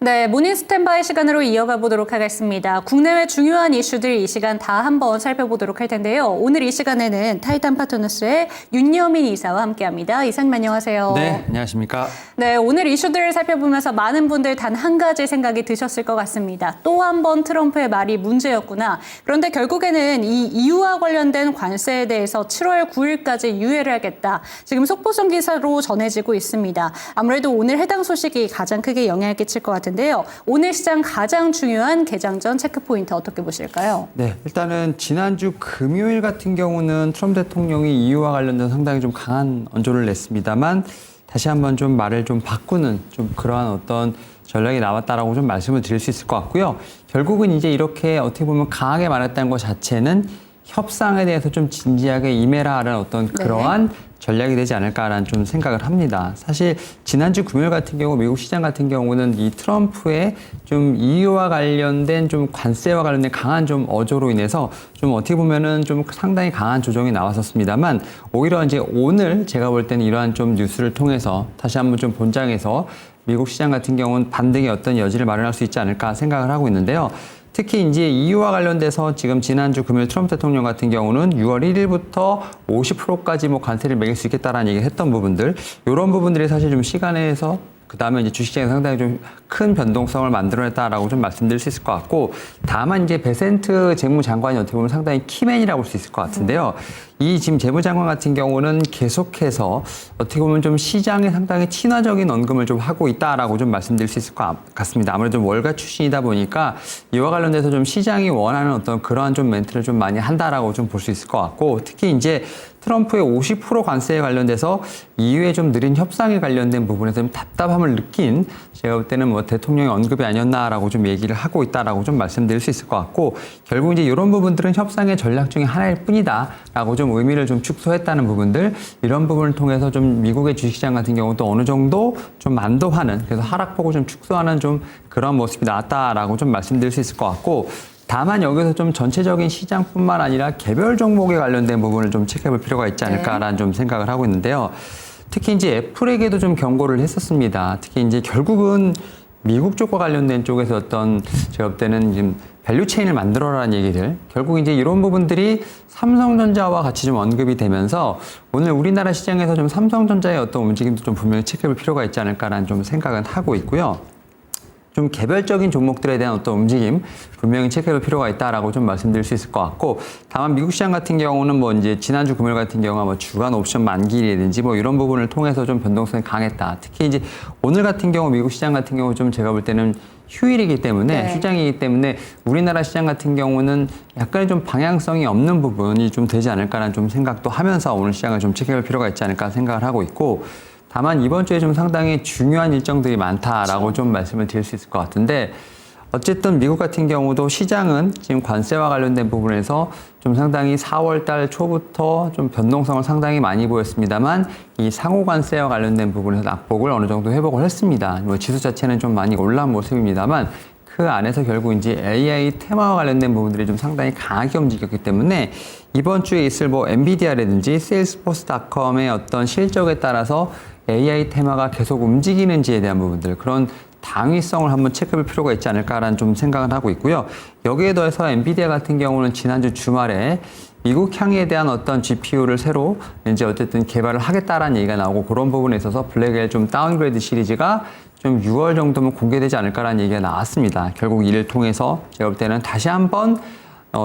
네, 모닝 스탠바이 시간으로 이어가 보도록 하겠습니다. 국내외 중요한 이슈들 이 시간 다 한번 살펴보도록 할 텐데요. 오늘 이 시간에는 타이탄 파트너스의 윤여민 이사와 함께합니다. 이사님 안녕하세요. 네, 안녕하십니까. 네, 오늘 이슈들을 살펴보면서 많은 분들 단 한 가지 생각이 드셨을 것 같습니다. 또 한 번 트럼프의 말이 문제였구나. 그런데 결국에는 이 이유와 관련된 관세에 대해서 7월 9일까지 유예를 하겠다. 지금 속보성 기사로 전해지고 있습니다. 아무래도 오늘 해당 소식이 가장 크게 영향을 끼칠 것 같은데요. 오늘 시장 가장 중요한 개장 전 체크 포인트 어떻게 보실까요? 네, 일단은 지난주 금요일 같은 경우는 트럼프 대통령이 이유와 관련된 상당히 좀 강한 언조를 냈습니다만 다시 한번 좀 말을 좀 바꾸는 좀 그러한 어떤 전략이 나왔다라고 좀 말씀을 드릴 수 있을 것 같고요. 결국은 이제 이렇게 어떻게 보면 강하게 말했다는 것 자체는 협상에 대해서 좀 진지하게 임해라라는 어떤 그러한 전략이 되지 않을까라는 좀 생각을 합니다. 사실 지난주 금요일 같은 경우 미국 시장 같은 경우는 이 트럼프의 좀 이유와 관련된 좀 관세와 관련된 강한 좀 어조로 인해서 좀 어떻게 보면은 좀 상당히 강한 조정이 나왔었습니다만 오히려 이제 오늘 제가 볼 때는 이러한 좀 뉴스를 통해서 다시 한번 좀 본장에서 미국 시장 같은 경우는 반등의 어떤 여지를 마련할 수 있지 않을까 생각을 하고 있는데요. 특히 이제 이유와 관련돼서 지금 지난주 금요일 트럼프 대통령 같은 경우는 6월 1일부터 50%까지 뭐 관세를 매길 수 있겠다라는 얘기를 했던 부분들, 이런 부분들이 사실 좀 시간에서 그다음에 이제 주식시장에 상당히 좀 큰 변동성을 만들어냈다라고 좀 말씀드릴 수 있을 것 같고, 다만 이제 베센트 재무장관이 어떻게 보면 상당히 키맨이라고 볼 수 있을 것 같은데요. 이 지금 재무장관 같은 경우는 계속해서 어떻게 보면 좀 시장에 상당히 친화적인 언급을 좀 하고 있다라고 좀 말씀드릴 수 있을 것 같습니다. 아무래도 월가 출신이다 보니까 이와 관련돼서 좀 시장이 원하는 어떤 그러한 좀 멘트를 좀 많이 한다라고 좀 볼 수 있을 것 같고, 특히 이제 트럼프의 50% 관세에 관련돼서 이후에 좀 느린 협상에 관련된 부분에서 좀 답답함을 느낀, 제가 볼 때는 뭐 대통령의 언급이 아니었나라고 좀 얘기를 하고 있다라고 좀 말씀드릴 수 있을 것 같고, 결국 이제 이런 부분들은 협상의 전략 중에 하나일 뿐이다라고 좀 의미를 좀 축소했다는 부분들, 이런 부분을 통해서 좀 미국의 주식시장 같은 경우도 어느 정도 좀 만도하는, 그래서 하락폭을 좀 축소하는 좀 그런 모습이 나왔다라고 좀 말씀드릴 수 있을 것 같고, 다만 여기서 좀 전체적인 시장뿐만 아니라 개별 종목에 관련된 부분을 좀 체크해볼 필요가 있지 않을까라는 좀 생각을 하고 있는데요. 특히 이제 애플에게도 좀 경고를 했었습니다. 특히 이제 결국은 미국 쪽과 관련된 쪽에서 어떤 제가 볼 때는 지금 밸류 체인을 만들어라는 얘기들, 결국 이제 이런 부분들이 삼성전자와 같이 좀 언급이 되면서 오늘 우리나라 시장에서 좀 삼성전자의 어떤 움직임도 좀 분명히 체크해볼 필요가 있지 않을까라는 좀 생각은 하고 있고요. 좀 개별적인 종목들에 대한 어떤 움직임 분명히 체크해볼 필요가 있다라고 좀 말씀드릴 수 있을 것 같고, 다만 미국 시장 같은 경우는 뭐 이제 지난주 금요일 같은 경우가 뭐 주간 옵션 만기라든지 뭐 이런 부분을 통해서 좀 변동성이 강했다. 특히 이제 오늘 같은 경우 미국 시장 같은 경우 좀 제가 볼 때는 휴일이기 때문에 휴장이기 때문에 우리나라 시장 같은 경우는 약간의 좀 방향성이 없는 부분이 좀 되지 않을까라는 좀 생각도 하면서 오늘 시장을 좀 체크해볼 필요가 있지 않을까 생각을 하고 있고, 다만 이번 주에 좀 상당히 중요한 일정들이 많다라고 좀 말씀을 드릴 수 있을 것 같은데, 어쨌든 미국 같은 경우도 시장은 지금 관세와 관련된 부분에서 좀 상당히 4월 달 초부터 좀 변동성을 상당히 많이 보였습니다만 이 상호 관세와 관련된 부분에서 낙폭을 어느 정도 회복을 했습니다. 뭐 지수 자체는 좀 많이 올라온 모습입니다만 그 안에서 결국 이제 AI 테마와 관련된 부분들이 좀 상당히 강하게 움직였기 때문에 이번 주에 있을 뭐 엔비디아라든지 세일스포스닷컴의 어떤 실적에 따라서 AI 테마가 계속 움직이는지에 대한 부분들, 그런 당위성을 한번 체크해볼 필요가 있지 않을까라는 좀 생각을 하고 있고요. 여기에 더해서 엔비디아 같은 경우는 지난주 주말에 미국 향에 대한 어떤 GPU를 새로 이제 어쨌든 개발을 하겠다라는 얘기가 나오고, 그런 부분에 있어서 블랙엘 좀 다운그레이드 시리즈가 좀 6월 정도면 공개되지 않을까라는 얘기가 나왔습니다. 결국 이를 통해서 제가 볼 때는 다시 한번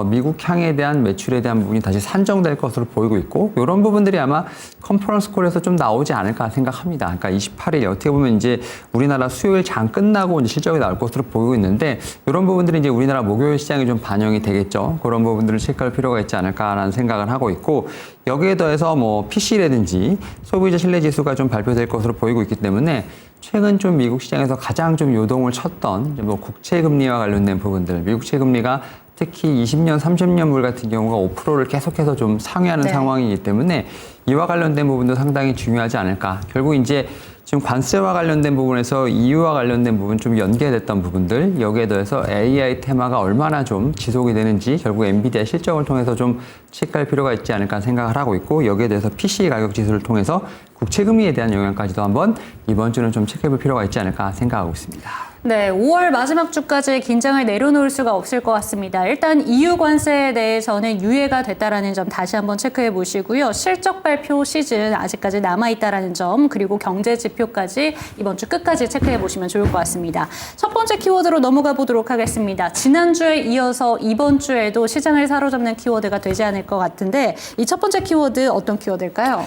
미국 향에 대한 매출에 대한 부분이 다시 산정될 것으로 보이고 있고, 이런 부분들이 아마 컨퍼런스 콜에서 좀 나오지 않을까 생각합니다. 그러니까 28일 어떻게 보면 이제 우리나라 수요일 장 끝나고 이제 실적이 나올 것으로 보이고 있는데, 이런 부분들이 이제 우리나라 목요일 시장에 좀 반영이 되겠죠. 그런 부분들을 체크할 필요가 있지 않을까라는 생각을 하고 있고, 여기에 더해서 뭐 PC라든지 소비자 신뢰 지수가 좀 발표될 것으로 보이고 있기 때문에 최근 좀 미국 시장에서 가장 좀 요동을 쳤던 뭐 국채 금리와 관련된 부분들, 미국 채 금리가 특히 20년, 30년물 같은 경우가 5%를 계속해서 좀 상회하는 상황이기 때문에 이와 관련된 부분도 상당히 중요하지 않을까. 결국 이제 지금 관세와 관련된 부분에서 EU와 관련된 부분 좀 연계됐던 부분들, 여기에 더해서 AI 테마가 얼마나 좀 지속이 되는지 결국 엔비디아 실적을 통해서 좀 체크할 필요가 있지 않을까 생각을 하고 있고, 여기에 대해서 PC 가격 지수를 통해서 국채금리에 대한 영향까지도 한번 이번 주는 좀 체크해볼 필요가 있지 않을까 생각하고 있습니다. 네, 5월 마지막 주까지 긴장을 내려놓을 수가 없을 것 같습니다. 일단 EU 관세에 대해서는 유예가 됐다라는 점 다시 한번 체크해 보시고요. 실적 발표 시즌 아직까지 남아있다라는 점, 그리고 경제 지표까지 이번 주 끝까지 체크해 보시면 좋을 것 같습니다. 첫 번째 키워드로 넘어가 보도록 하겠습니다. 지난주에 이어서 이번 주에도 시장을 사로잡는 키워드가 되지 않을 것 같은데 이 첫 번째 키워드 어떤 키워드일까요?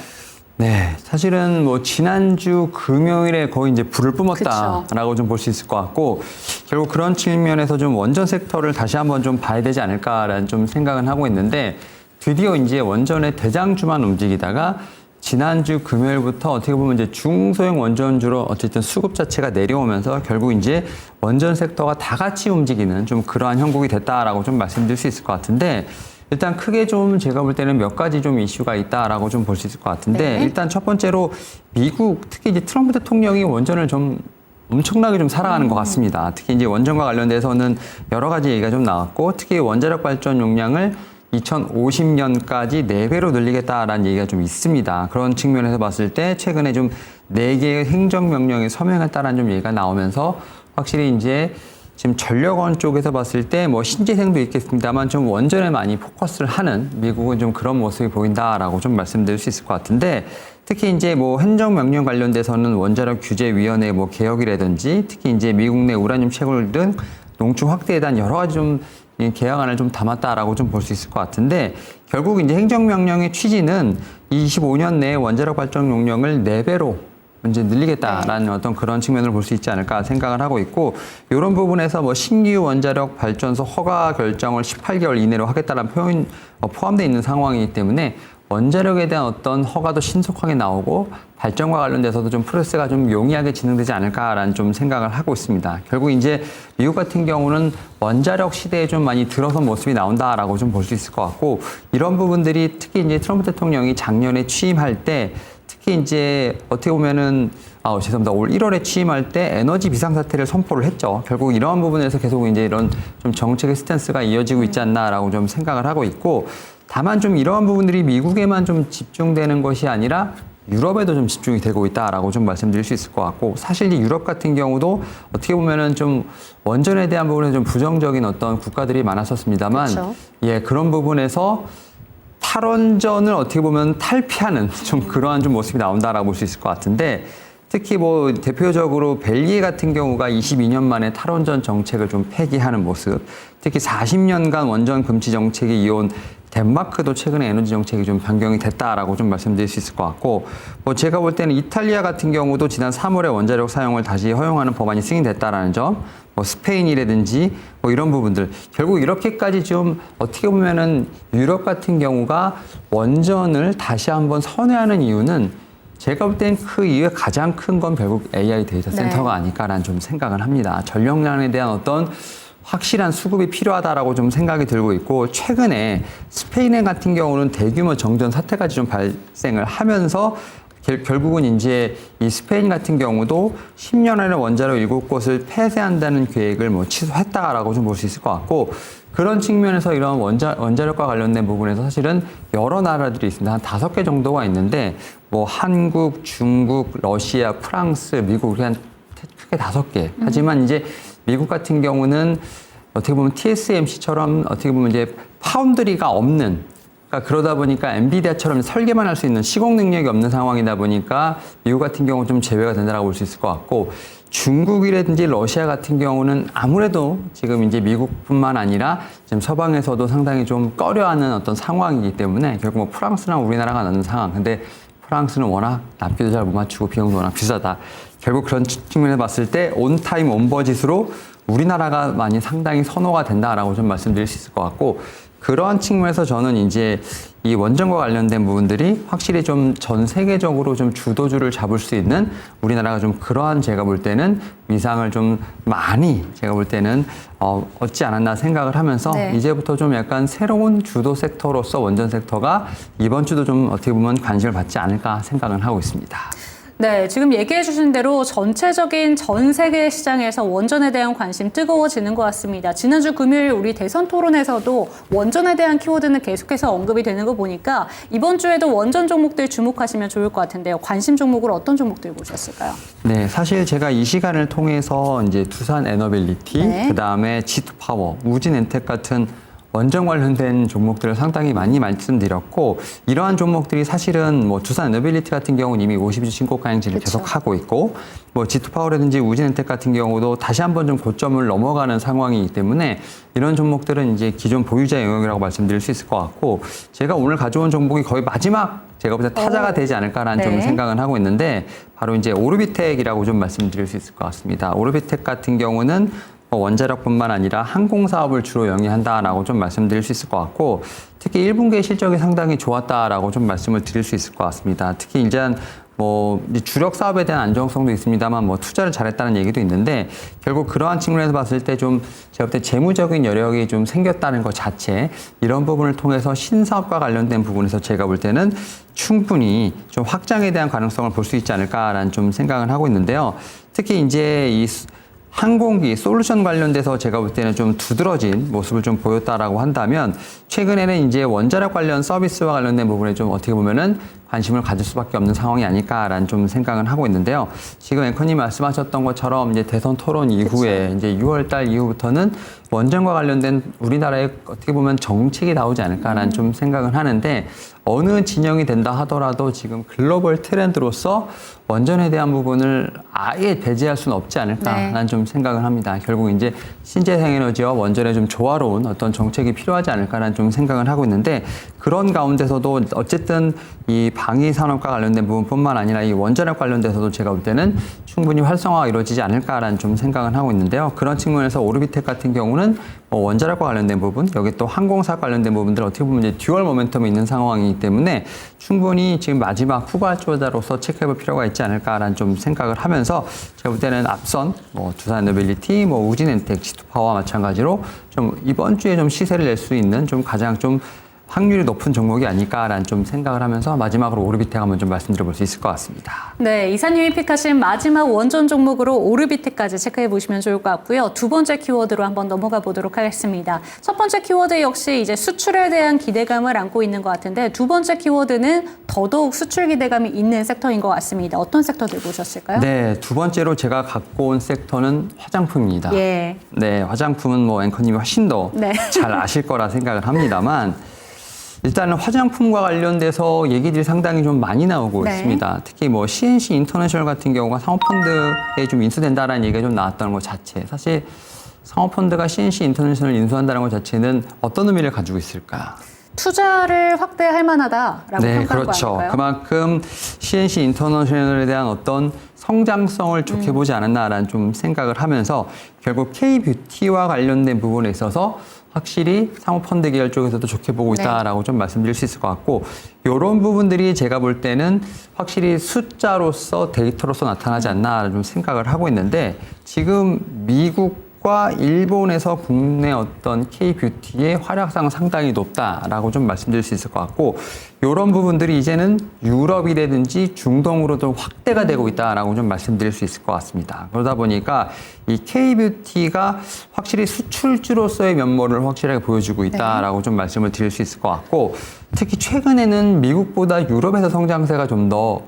네, 사실은 뭐 지난주 금요일에 거의 이제 불을 뿜었다라고 좀 볼 수 있을 것 같고, 결국 그런 측면에서 좀 원전 섹터를 다시 한번 좀 봐야 되지 않을까라는 좀 생각은 하고 있는데, 드디어 이제 원전의 대장주만 움직이다가 지난주 금요일부터 어떻게 보면 이제 중소형 원전주로 어쨌든 수급 자체가 내려오면서 결국 이제 원전 섹터가 다 같이 움직이는 좀 그러한 형국이 됐다라고 좀 말씀드릴 수 있을 것 같은데, 일단 크게 좀 제가 볼 때는 몇 가지 좀 이슈가 있다라고 좀 볼 수 있을 것 같은데, 네. 일단 첫 번째로 미국 특히 이제 트럼프 대통령이 원전을 좀 엄청나게 좀 사랑하는 것 같습니다. 특히 이제 원전과 관련돼서는 여러 가지 얘기가 좀 나왔고, 특히 원자력 발전 용량을 2050년까지 4배로 늘리겠다라는 얘기가 좀 있습니다. 그런 측면에서 봤을 때 최근에 좀 4개의 행정명령에 서명했다라는 좀 얘기가 나오면서 확실히 이제 지금 전력원 쪽에서 봤을 때 뭐 신재생도 있겠습니다만 좀 원전에 많이 포커스를 하는 미국은 좀 그런 모습이 보인다라고 좀 말씀드릴 수 있을 것 같은데, 특히 이제 뭐 행정명령 관련돼서는 원자력 규제위원회 뭐 개혁이라든지 특히 이제 미국 내 우라늄 채굴 등 농축 확대에 대한 여러 가지 좀 개혁안을 좀 담았다라고 좀 볼 수 있을 것 같은데, 결국 이제 행정명령의 취지는 25년 내에 원자력 발전 용량을 4배로 이제 늘리겠다라는 어떤 그런 측면을 볼 수 있지 않을까 생각을 하고 있고, 이런 부분에서 뭐 신규 원자력 발전소 허가 결정을 18개월 이내로 하겠다는 표현 포함되어 있는 상황이기 때문에 원자력에 대한 어떤 허가도 신속하게 나오고 발전과 관련돼서도 좀 프로세스가 좀 용이하게 진행되지 않을까라는 좀 생각을 하고 있습니다. 결국 이제 미국 같은 경우는 원자력 시대에 좀 많이 들어선 모습이 나온다라고 좀 볼 수 있을 것 같고, 이런 부분들이 특히 이제 트럼프 대통령이 작년에 취임할 때 특히 이제 어떻게 보면은 죄송합니다. 올 1월에 취임할 때 에너지 비상사태를 선포를 했죠. 결국 이러한 부분에서 계속 이제 이런 좀 정책의 스탠스가 이어지고 있지 않나라고 좀 생각을 하고 있고, 다만 좀 이러한 부분들이 미국에만 좀 집중되는 것이 아니라 유럽에도 좀 집중이 되고 있다라고 좀 말씀드릴 수 있을 것 같고, 사실 이 유럽 같은 경우도 어떻게 보면은 좀 원전에 대한 부분에 좀 부정적인 어떤 국가들이 많았었습니다만, 그렇죠. 예, 그런 부분에서 탈원전을 어떻게 보면 탈피하는 좀 그러한 좀 모습이 나온다라고 볼 수 있을 것 같은데, 특히 뭐 대표적으로 벨기에 같은 경우가 22년 만에 탈원전 정책을 좀 폐기하는 모습, 특히 40년간 원전 금지 정책이 이어온 덴마크도 최근에 에너지 정책이 좀 변경이 됐다라고 좀 말씀드릴 수 있을 것 같고, 뭐 제가 볼 때는 이탈리아 같은 경우도 지난 3월에 원자력 사용을 다시 허용하는 법안이 승인됐다라는 점, 뭐 스페인이라든지 뭐 이런 부분들, 결국 이렇게까지 좀 어떻게 보면은 유럽 같은 경우가 원전을 다시 한번 선회하는 이유는 제가 볼 땐 그 이후에 가장 큰 건 결국 AI 데이터 센터가 아닐까라는 좀 생각을 합니다. 전력난에 대한 어떤 확실한 수급이 필요하다라고 좀 생각이 들고 있고, 최근에 스페인 같은 경우는 대규모 정전 사태까지 좀 발생을 하면서 결국은 이제 이 스페인 같은 경우도 10년 안에 원자력 7곳을 폐쇄한다는 계획을 뭐 취소했다라고 좀 볼 수 있을 것 같고, 그런 측면에서 이런 원자력과 관련된 부분에서 사실은 여러 나라들이 있습니다. 한 5개 정도가 있는데, 뭐 한국, 중국, 러시아, 프랑스, 미국, 이렇게 한 크게 5개. 하지만 이제 미국 같은 경우는 어떻게 보면 TSMC처럼 어떻게 보면 이제 파운드리가 없는, 그러니까 그러다 보니까 엔비디아처럼 설계만 할 수 있는 시공 능력이 없는 상황이다 보니까 미국 같은 경우는 좀 제외가 된다고 볼 수 있을 것 같고, 중국이라든지 러시아 같은 경우는 아무래도 지금 이제 미국뿐만 아니라 지금 서방에서도 상당히 좀 꺼려하는 어떤 상황이기 때문에 결국 뭐 프랑스랑 우리나라가 나는 상황. 근데 프랑스는 워낙 납기도 잘 못 맞추고 비용도 워낙 비싸다. 결국 그런 측면에서 봤을 때 온타임 온버짓으로 우리나라가 많이 상당히 선호가 된다라고 좀 말씀드릴 수 있을 것 같고, 그러한 측면에서 저는 이제 이 원전과 관련된 부분들이 확실히 좀 전 세계적으로 좀 주도주를 잡을 수 있는 우리나라가 좀 그러한 제가 볼 때는 위상을 좀 많이 제가 볼 때는 얻지 않았나 생각을 하면서 네. 이제부터 좀 약간 새로운 주도 섹터로서 원전 섹터가 이번 주도 좀 어떻게 보면 관심을 받지 않을까 생각은 하고 있습니다. 네, 지금 얘기해 주신 대로 전체적인 전 세계 시장에서 원전에 대한 관심 뜨거워지는 것 같습니다. 지난주 금요일 우리 대선 토론에서도 원전에 대한 키워드는 계속해서 언급이 되는 거 보니까 이번 주에도 원전 종목들 주목하시면 좋을 것 같은데요. 관심 종목으로 어떤 종목들 보셨을까요? 네, 사실 제가 이 시간을 통해서 이제 두산 에너빌리티, 네. 그다음에 G2파워, 우진엔텍 같은 원전 관련된 종목들을 상당히 많이 말씀드렸고, 이러한 종목들이 사실은 뭐 두산 에너빌리티 같은 경우는 이미 50주 신고가 행진을 그쵸. 계속 하고 있고, 뭐 G2파워라든지 우진엔텍 같은 경우도 다시 한번 좀 고점을 넘어가는 상황이기 때문에 이런 종목들은 이제 기존 보유자 영역이라고 말씀드릴 수 있을 것 같고, 제가 오늘 가져온 종목이 거의 마지막 제가 볼 때 타자가 되지 않을까라는 네. 좀 생각은 하고 있는데, 바로 이제 오르비텍이라고 좀 말씀드릴 수 있을 것 같습니다. 오르비텍 같은 경우는 원자력뿐만 아니라 항공 사업을 주로 영위한다라고 좀 말씀드릴 수 있을 것 같고, 특히 1분기의 실적이 상당히 좋았다라고 좀 말씀을 드릴 수 있을 것 같습니다. 특히 이제 이제 주력 사업에 대한 안정성도 있습니다만 투자를 잘했다는 얘기도 있는데, 결국 그러한 측면에서 봤을 때 좀 제가 볼 때 재무적인 여력이 좀 생겼다는 것 자체, 이런 부분을 통해서 신사업과 관련된 부분에서 제가 볼 때는 충분히 좀 확장에 대한 가능성을 볼 수 있지 않을까라는 좀 생각을 하고 있는데요. 특히 이제 이 항공기 솔루션 관련돼서 제가 볼 때는 좀 두드러진 모습을 좀 보였다라고 한다면, 최근에는 이제 원자력 관련 서비스와 관련된 부분에 좀 어떻게 보면은 관심을 가질 수밖에 없는 상황이 아닐까라는 좀 생각을 하고 있는데요. 지금 앵커님 말씀하셨던 것처럼 이제 대선 토론 이후에 그쵸. 이제 6월 달 이후부터는 원전과 관련된 우리나라의 어떻게 보면 정책이 나오지 않을까라는 좀 생각은 하는데, 어느 진영이 된다 하더라도 지금 글로벌 트렌드로서 원전에 대한 부분을 아예 배제할 수는 없지 않을까라는 네. 좀 생각을 합니다. 결국 이제 신재생에너지와 원전의 좀 조화로운 어떤 정책이 필요하지 않을까라는 좀 생각을 하고 있는데, 그런 가운데서도 어쨌든 이 방위 산업과 관련된 부분뿐만 아니라 이 원자력 관련돼서도 제가 볼 때는 충분히 활성화가 이루어지지 않을까라는 좀 생각을 하고 있는데요. 그런 측면에서 오르비텍 같은 경우는 원자력과 관련된 부분, 여기 또 항공사 관련된 부분들 어떻게 보면 이제 듀얼 모멘텀이 있는 상황이기 때문에 충분히 지금 마지막 후발주자로서 체크해볼 필요가 있지 않을까라는 좀 생각을 하면서, 제가 볼 때는 앞선 두산 에너빌리티, 우진엔텍, G2파워와 마찬가지로 좀 이번 주에 좀 시세를 낼 수 있는 좀 가장 좀 확률이 높은 종목이 아닐까라는 좀 생각을 하면서 마지막으로 오르비텍 한번 좀 말씀드려볼 수 있을 것 같습니다. 네, 이사님이 픽하신 마지막 원전 종목으로 오르비텍까지 체크해 보시면 좋을 것 같고요. 두 번째 키워드로 한번 넘어가 보도록 하겠습니다. 첫 번째 키워드 역시 이제 수출에 대한 기대감을 안고 있는 것 같은데, 두 번째 키워드는 더더욱 수출 기대감이 있는 섹터인 것 같습니다. 어떤 섹터들 보셨을까요? 네, 두 번째로 제가 갖고 온 섹터는 화장품입니다. 예. 네, 화장품은 앵커님이 훨씬 더 잘 네. 아실 거라 생각을 합니다만, 일단은 화장품과 관련돼서 얘기들이 상당히 좀 많이 나오고 네. 있습니다. 특히 CNC 인터내셔널 같은 경우가 상호펀드에 좀 인수된다라는 얘기가 좀 나왔다는 것 자체, 사실 상호펀드가 CNC 인터내셔널을 인수한다는 것 자체는 어떤 의미를 가지고 있을까? 투자를 확대할 만하다라고 네, 평가한 거 그렇죠. 아닐까요? 그만큼 CNC 인터내셔널에 대한 어떤 성장성을 좋게 보지 않았나라는 좀 생각을 하면서, 결국 K-뷰티와 관련된 부분에 있어서 확실히 사모펀드 계열 쪽에서도 좋게 보고 있다라고 좀 말씀드릴 수 있을 것 같고, 이런 부분들이 제가 볼 때는 확실히 숫자로서 데이터로서 나타나지 않나라는 좀 생각을 하고 있는데, 지금 미국과 일본에서 국내 어떤 K-뷰티의 활약상 상당히 높다라고 좀 말씀드릴 수 있을 것 같고, 이런 부분들이 이제는 유럽이라든지 중동으로도 확대가 되고 있다라고 좀 말씀드릴 수 있을 것 같습니다. 그러다 보니까 이 K-뷰티가 확실히 수출주로서의 면모를 확실하게 보여주고 있다라고 좀 말씀을 드릴 수 있을 것 같고, 특히 최근에는 미국보다 유럽에서 성장세가 좀 더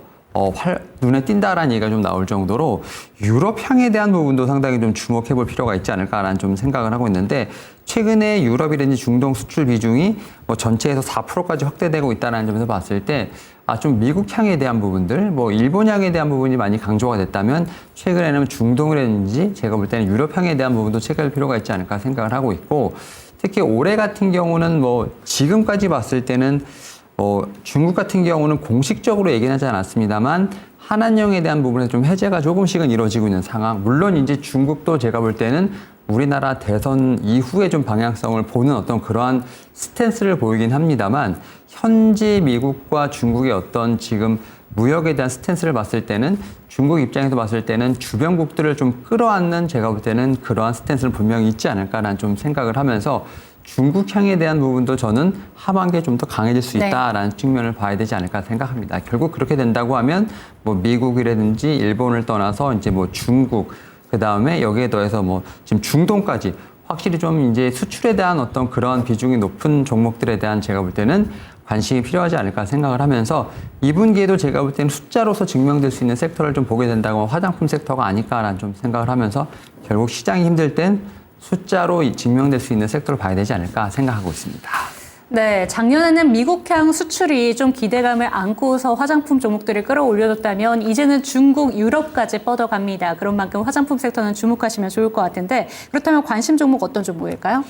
눈에 띈다라는 얘기가 좀 나올 정도로 유럽향에 대한 부분도 상당히 좀 주목해 볼 필요가 있지 않을까라는 좀 생각을 하고 있는데, 최근에 유럽이라든지 중동 수출 비중이 전체에서 4%까지 확대되고 있다는 점에서 봤을 때, 좀 미국향에 대한 부분들, 일본향에 대한 부분이 많이 강조가 됐다면, 최근에는 중동이라든지 제가 볼 때는 유럽향에 대한 부분도 체크할 필요가 있지 않을까 생각을 하고 있고, 특히 올해 같은 경우는 지금까지 봤을 때는 중국 같은 경우는 공식적으로 얘기는 하지 않았습니다만, 한한령에 대한 부분에 좀 해제가 조금씩은 이루어지고 있는 상황. 물론 이제 중국도 제가 볼 때는 우리나라 대선 이후에 좀 방향성을 보는 어떤 그러한 스탠스를 보이긴 합니다만, 현재 미국과 중국의 어떤 지금 무역에 대한 스탠스를 봤을 때는 중국 입장에서 봤을 때는 주변국들을 좀 끌어안는, 제가 볼 때는 그러한 스탠스는 분명히 있지 않을까라는 좀 생각을 하면서, 중국향에 대한 부분도 저는 하반기에 좀 더 강해질 수 네. 있다라는 측면을 봐야 되지 않을까 생각합니다. 결국 그렇게 된다고 하면 뭐 미국이라든지 일본을 떠나서 이제 뭐 중국, 그 다음에 여기에 더해서 뭐 지금 중동까지 확실히 좀 이제 수출에 대한 어떤 그런 비중이 높은 종목들에 대한 제가 볼 때는 관심이 필요하지 않을까 생각을 하면서 2분기에도 제가 볼 때는 숫자로서 증명될 수 있는 섹터를 좀 보게 된다고 화장품 섹터가 아닐까라는 좀 생각을 하면서 결국 시장이 힘들 땐 숫자로 증명될 수 있는 섹터를 봐야 되지 않을까 생각하고 있습니다. 네, 작년에는 미국향 수출이 좀 기대감을 안고서 화장품 종목들을 끌어올려줬다면 이제는 중국, 유럽까지 뻗어갑니다. 그런 만큼 화장품 섹터는 주목하시면 좋을 것 같은데 그렇다면 관심 종목 어떤 종목일까요?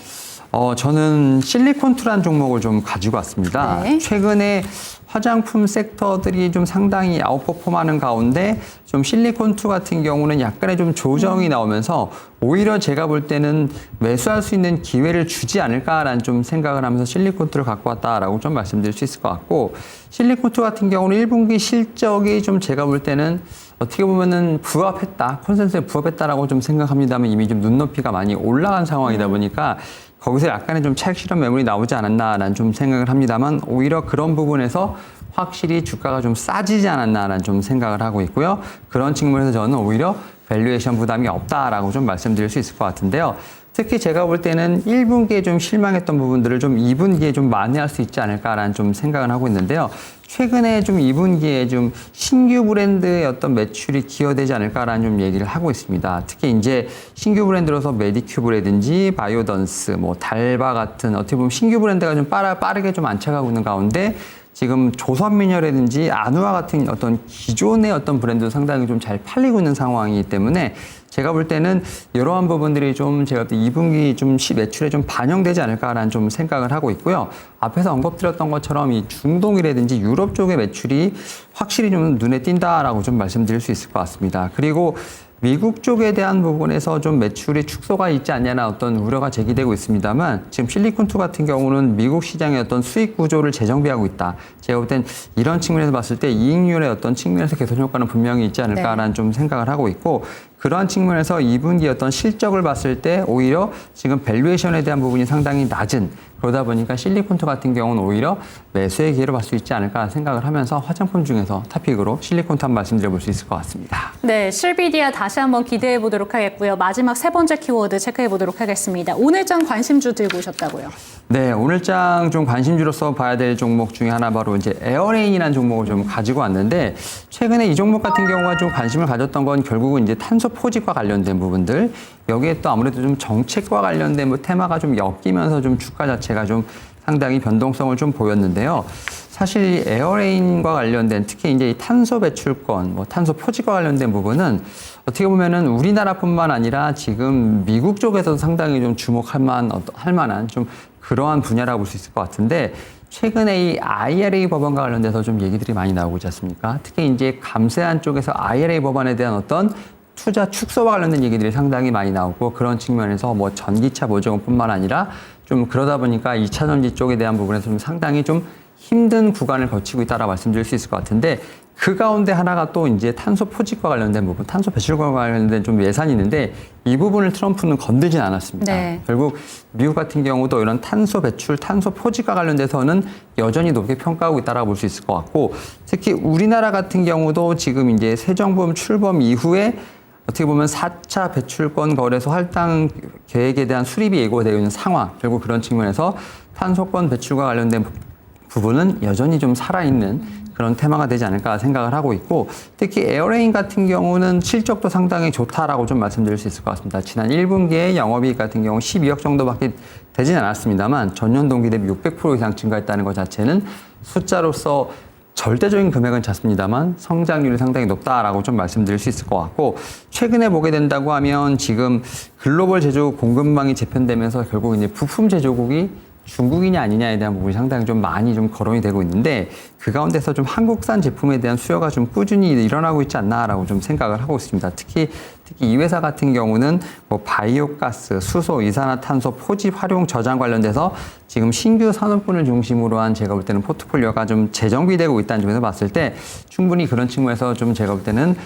저는 실리콘투란 종목을 좀 가지고 왔습니다. 네. 최근에 화장품 섹터들이 좀 상당히 아웃퍼폼하는 가운데 좀 실리콘투 같은 경우는 약간의 좀 조정이 나오면서 오히려 제가 볼 때는 매수할 수 있는 기회를 주지 않을까라는 좀 생각을 하면서 실리콘투를 갖고 왔다라고 좀 말씀드릴 수 있을 것 같고, 실리콘투 같은 경우는 1분기 실적이 좀 제가 볼 때는 어떻게 보면은 부합했다, 컨센서스에 부합했다라고 좀 생각합니다만 이미 좀 눈높이가 많이 올라간 상황이다 보니까 거기서 약간의 좀 차익 실현 매물이 나오지 않았나라는 좀 생각을 합니다만 오히려 그런 부분에서 확실히 주가가 좀 싸지지 않았나라는 좀 생각을 하고 있고요. 그런 측면에서 저는 오히려 밸류에이션 부담이 없다라고 좀 말씀드릴 수 있을 것 같은데요. 특히 제가 볼 때는 1분기에 좀 실망했던 부분들을 좀 2분기에 좀 만회할 수 있지 않을까라는 좀 생각을 하고 있는데요. 최근에 좀 2분기에 좀 신규 브랜드의 어떤 매출이 기여되지 않을까라는 좀 얘기를 하고 있습니다. 특히 이제 신규 브랜드로서 메디큐브라든지 바이오던스, 뭐 달바 같은 어떻게 보면 신규 브랜드가 좀 빠르게 좀 안착하고 있는 가운데 지금 조선미녀라든지 아누아 같은 어떤 기존의 어떤 브랜드도 상당히 좀 잘 팔리고 있는 상황이기 때문에 제가 볼 때는 이러한 부분들이 좀 제가 2분기 좀 매출에 좀 반영되지 않을까라는 좀 생각을 하고 있고요. 앞에서 언급드렸던 것처럼 이 중동이라든지 유럽 쪽의 매출이 확실히 좀 눈에 띈다라고 좀 말씀드릴 수 있을 것 같습니다. 그리고 미국 쪽에 대한 부분에서 좀 매출의 축소가 있지 않냐는 어떤 우려가 제기되고 있습니다만 지금 실리콘투 같은 경우는 미국 시장의 어떤 수익 구조를 재정비하고 있다. 제가 볼 땐 이런 측면에서 봤을 때 이익률의 어떤 측면에서 개선 효과는 분명히 있지 않을까라는 좀 생각을 하고 있고, 그러한 측면에서 2분기 어떤 실적을 봤을 때 오히려 지금 밸류에이션에 대한 부분이 상당히 낮은, 그러다 보니까 실리콘투 같은 경우는 오히려 매수의 기회를 받을 수 있지 않을까 생각을 하면서 화장품 중에서 탑픽으로 실리콘투 한번 말씀드려볼 수 있을 것 같습니다. 네, 실비디아 다시 한번 기대해 보도록 하겠고요. 마지막 세 번째 키워드 체크해 보도록 하겠습니다. 오늘장 관심주 들고 오셨다고요? 네, 오늘장 좀 관심주로서 봐야 될 종목 중에 하나 바로 이제 에어레인이라는 종목을 좀 가지고 왔는데, 최근에 이 종목 같은 경우가 좀 관심을 가졌던 건 결국은 이제 탄소 포집과 관련된 부분들, 여기에 또 아무래도 좀 정책과 관련된 뭐 테마가 좀 엮이면서 좀 주가 자체가 좀 상당히 변동성을 좀 보였는데요. 사실 에어레인과 관련된 특히 이제 이 탄소 배출권, 뭐 탄소 포집과 관련된 부분은 어떻게 보면은 우리나라뿐만 아니라 지금 미국 쪽에서도 상당히 좀 주목할 만한 좀 그러한 분야라고 볼 수 있을 것 같은데, 최근에 이 IRA 법안과 관련돼서 좀 얘기들이 많이 나오고 있지 않습니까? 특히 이제 감세안 쪽에서 IRA 법안에 대한 어떤 투자 축소와 관련된 얘기들이 상당히 많이 나오고, 그런 측면에서 뭐 전기차 보조금뿐만 아니라 좀 그러다 보니까 2차 전지 쪽에 대한 부분에서 좀 상당히 좀 힘든 구간을 거치고 있다라고 말씀드릴 수 있을 것 같은데, 그 가운데 하나가 또 이제 탄소 포집과 관련된 부분, 탄소 배출과 관련된 좀 예산이 있는데 이 부분을 트럼프는 건들진 않았습니다. 네. 결국 미국 같은 경우도 이런 탄소 배출, 탄소 포집과 관련돼서는 여전히 높게 평가하고 있다라고 볼 수 있을 것 같고, 특히 우리나라 같은 경우도 지금 이제 새 정부 출범 이후에 어떻게 보면 4차 배출권 거래소 할당 계획에 대한 수립이 예고되어 있는 상황, 결국 그런 측면에서 탄소권 배출과 관련된 부분은 여전히 좀 살아있는 그런 테마가 되지 않을까 생각을 하고 있고, 특히 에어레인 같은 경우는 실적도 상당히 좋다라고 좀 말씀드릴 수 있을 것 같습니다. 지난 1분기에 영업이익 같은 경우 12억 정도밖에 되진 않았습니다만 전년 동기 대비 600% 이상 증가했다는 것 자체는 숫자로서 절대적인 금액은 작습니다만 성장률이 상당히 높다라고 좀 말씀드릴 수 있을 것 같고, 최근에 보게 된다고 하면 지금 글로벌 제조 공급망이 재편되면서 결국 이제 부품 제조국이 중국인이 아니냐에 대한 부분이 상당히 좀 많이 좀 거론이 되고 있는데, 그 가운데서 좀 한국산 제품에 대한 수요가 좀 꾸준히 일어나고 있지 않나라고 좀 생각을 하고 있습니다. 특히 특히 이 회사 같은 경우는 뭐 바이오가스, 수소, 이산화탄소, 포집 활용 저장 관련돼서 지금 신규 산업군을 중심으로 한 제가 볼 때는 포트폴리오가 좀 재정비되고 있다는 점에서 봤을 때 충분히 그런 측면에서 좀 제가 볼 때는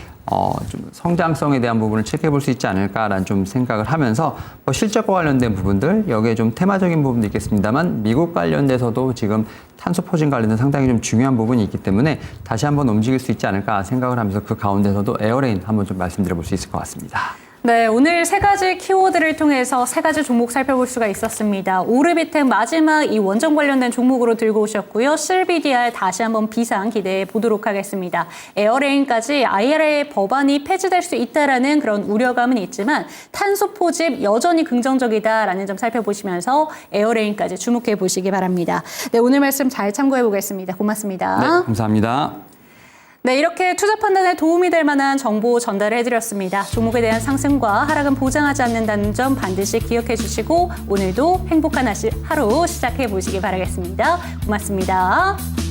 좀 성장성에 대한 부분을 체크해 볼 수 있지 않을까라는 좀 생각을 하면서 뭐 실적과 관련된 부분들 여기에 좀 테마적인 부분도 있겠습니다만 미국 관련돼서도 지금 탄소 포진 관련된 상당히 좀 중요한 부분이 있기 때문에 다시 한번 움직일 수 있지 않을까 생각을 하면서 그 가운데서도 에어레인 한번 좀 말씀드려 볼 수 있을 것 같습니다. 네, 오늘 세 가지 키워드를 통해서 세 가지 종목 살펴볼 수가 있었습니다. 오르비텍 마지막 이 원전 관련된 종목으로 들고 오셨고요. 실비디알 다시 한번 비상 기대해 보도록 하겠습니다. 에어레인까지 IRA 법안이 폐지될 수 있다라는 그런 우려감은 있지만 탄소 포집 여전히 긍정적이다라는 점 살펴보시면서 에어레인까지 주목해 보시기 바랍니다. 네, 오늘 말씀 잘 참고해 보겠습니다. 고맙습니다. 네, 감사합니다. 네, 이렇게 투자 판단에 도움이 될 만한 정보 전달을 해드렸습니다. 종목에 대한 상승과 하락은 보장하지 않는다는 점 반드시 기억해 주시고 오늘도 행복한 하루 시작해 보시기 바라겠습니다. 고맙습니다.